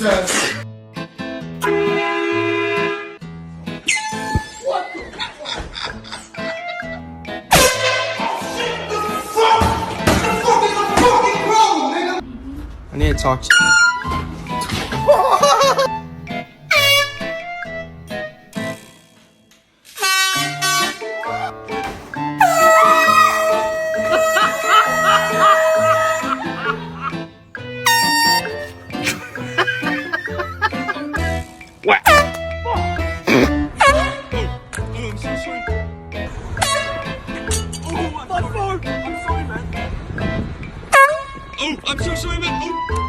Jesus. I need to talk to you. What? I'm so sorry. Oh, my phone! I'm sorry, man. Oh, I'm so sorry, man. Oh.